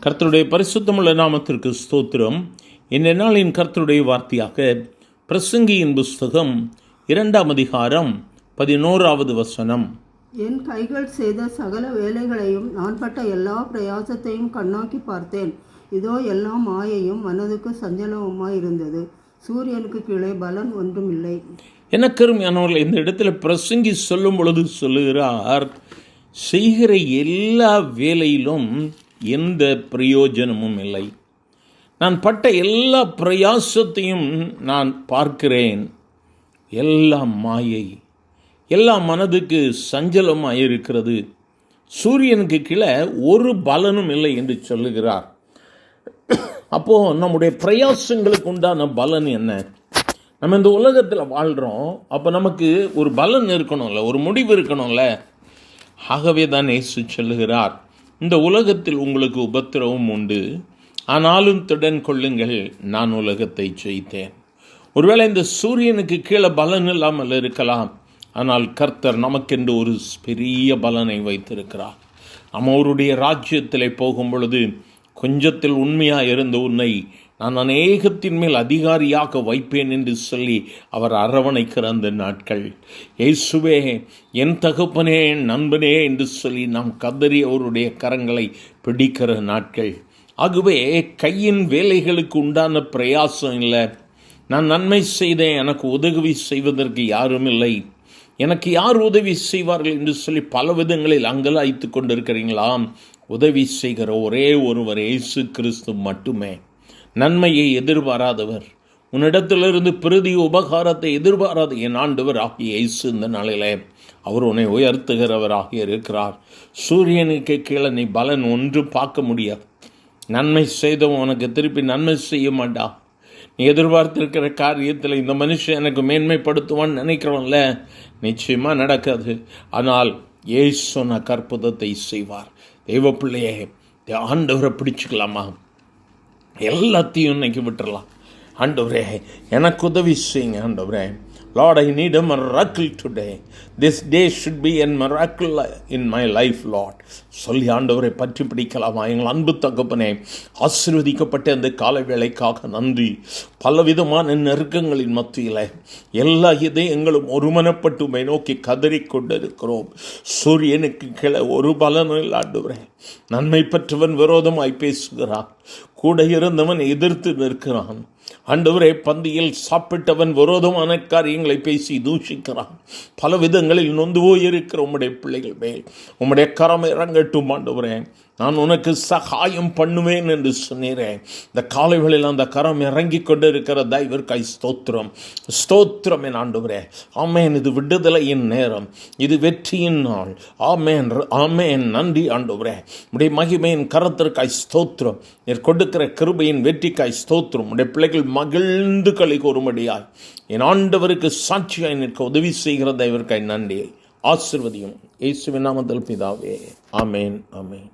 கர்த்தருடைய பரிசுத்தமுள்ள நாமத்திற்கு ஸ்தோத்திரம். இந்த நாளின் கர்த்தருடைய வார்த்தையாக பிரசங்கியின் புஸ்தகம் 2ஆம் அதிகாரம் 11வது வசனம். என் கைகள் செய்த சகல வேலைகளையும் நான் பட்ட எல்லா பிரயாசத்தையும் கண்ணாக்கி பார்த்தேன். இதோ எல்லாம் மாயையும் மனதுக்கு சஞ்சலமுமாய் இருந்தது. சூரியனுக்கு கீழே பலன் ஒன்றும் இல்லை. எனக்கருமையானவர்கள், இந்த இடத்துல பிரசங்கி சொல்லும் பொழுது சொல்லுகிறார், செய்கிற எல்லா வேலையிலும் எந்த பிரயோஜனமும் இல்லை. நான் பட்ட எல்லா பிரயாசத்தையும் நான் பார்க்கிறேன், எல்லாம் மாயை, எல்லாம் மனதுக்கு சஞ்சலமாக இருக்கிறது. சூரியனுக்கு கீழே ஒரு பலனும் இல்லை என்று சொல்லுகிறார். அப்போது நம்முடைய பிரயாசங்களுக்கு உண்டான பலன் என்ன? நம்ம இந்த உலகத்தில் வாழ்கிறோம், அப்போ நமக்கு ஒரு பலன் இருக்கணும்ல, ஒரு முடிவு இருக்கணும்ல. ஆகவே தான் இயேசு சொல்லுகிறார், இந்த உலகத்தில் உங்களுக்கு உபத்திரவம் உண்டு, ஆனாலும் திடன் கொள்ளுங்கள், நான் உலகத்தை ஜெயித்தேன். ஒருவேளை இந்த சூரியனுக்கு கீழே பலன் இல்லாமல் இருக்கலாம், ஆனால் கர்த்தர் நமக்கென்று ஒரு பெரிய பலனை வைத்திருக்கிறார். நம்ம அவருடைய ராஜ்யத்தில் போகும் பொழுது, கொஞ்சத்தில் உண்மையாக இருந்த உன்னை நான் அநேகத்தின் மேல் அதிகாரியாக வைப்பேன் என்று சொல்லி அவர் அரவணைக்கிற அந்த நாட்கள், இயேசுவே என் தகப்பனே நண்பனே என்று சொல்லி நாம் கதறி அவருடைய கரங்களை பிடிக்கிற நாட்கள். ஆகவே கையின் வேலைகளுக்கு உண்டான பிரயாசம் இல்லை. நான் நன்மை செய்தேன், எனக்கு உதவி செய்வதற்கு யாரும் இல்லை, எனக்கு யார் உதவி செய்வார்கள் என்று சொல்லி பல விதங்களில் அங்கலாய்த்து கொண்டிருக்கிறீங்களாம். உதவி செய்கிற ஒரே ஒருவர் இயேசு கிறிஸ்து மட்டுமே. நன்மையை எதிர்பாராதவர், உன்னிடத்திலிருந்து பிரதி உபகாரத்தை எதிர்பாராத என் ஆண்டவர் ஆகிய இயேசு இந்த நாளிலே அவர் உன்னை உயர்த்துகிறவராக இருக்கிறார். சூரியனுக்கு கீழே நீ பலன் ஒன்று பார்க்க முடியாது. நன்மை செய்தவன் உனக்கு திருப்பி நன்மை செய்ய மாட்டா. நீ எதிர்பார்த்திருக்கிற காரியத்தில் இந்த மனுஷன் எனக்கு மேன்மைப்படுத்துவான்னு நினைக்கிறோம்ல, நிச்சயமாக நடக்காது. ஆனால் இயேசு சொன்ன அற்புதத்தை செய்வார். தெய்வ பிள்ளையே, ஆண்டவரை பிடிச்சிக்கலாமா? எல்லாத்தையும் இன்னைக்கு விட்டுறலாம். ஆண்டவரே எனக்கு உதவி செய்யுங்க. ஆண்டவரே, Lord, I need a miracle today. This day should be a miracle in my life, Lord. சொல்லி ஆண்டவரை பற்றி பிடிக்கலாமா? எங்கள் அன்பு தகப்பனே, ஆசீர்வதிக்கப்பட்ட அந்த காலை வேளைக்காக நன்றி. பலவிதமான நெருக்கங்களின் மத்தியில் எல்லா இதயங்களும் ஒருமனப்பட்டு உம்மை நோக்கி கதறிக்கொண்டு இருக்கிறோம். சூரியனுக்கு கீழே ஒரு பலனும் இல்லை ஆண்டவரே. நன்மை பெற்றவன் விரோதமாய் பேசுகிறான், கூட இருந்தவன் எதிர்த்து நிற்கிறான். ஆண்டவரே, பந்தியில் சாப்பிட்டவன் விரோதமான காரியங்களை பேசி தூஷிக்கிறான். பல விதங்களில் நொந்து போயிருக்கிற உம்முடைய பிள்ளைகள் மேல் உம்முடைய கரம் இறங்கட்டும் ஆண்டவரே. நான் உனக்கு சகாயம் பண்ணுவேன் என்று சொன்னீரேன். இந்த காலைகளில் அந்த கரம் இறங்கி கொண்டு இருக்கிற தயவிற்காய் ஸ்தோத்திரம், ஸ்தோத்திரம் என் ஆண்டவரே. ஆமேன். இது விடுதலையின் நேரம், இது வெற்றியின் நாள். ஆமேன், ஆமேன். நன்றி ஆண்டவரே. உடைய மகிமையின் கரத்திற்காய் ஸ்தோத்திரம், நீர் கொடுக்கிற கிருபையின் வெற்றிக்காய் ஸ்தோத்திரம். உடைய பிள்ளைகள் மகிழ்ந்து களி கூறும்படியாய் என் ஆண்டவருக்கு சாட்சியாய் நிற்க உதவி செய்கிற தயவிற்காய் நன்றி. ஆசீர்வதியும் இயேசுவின் நாமத்தில் பிதாவே. ஆமேன், ஆமேன்.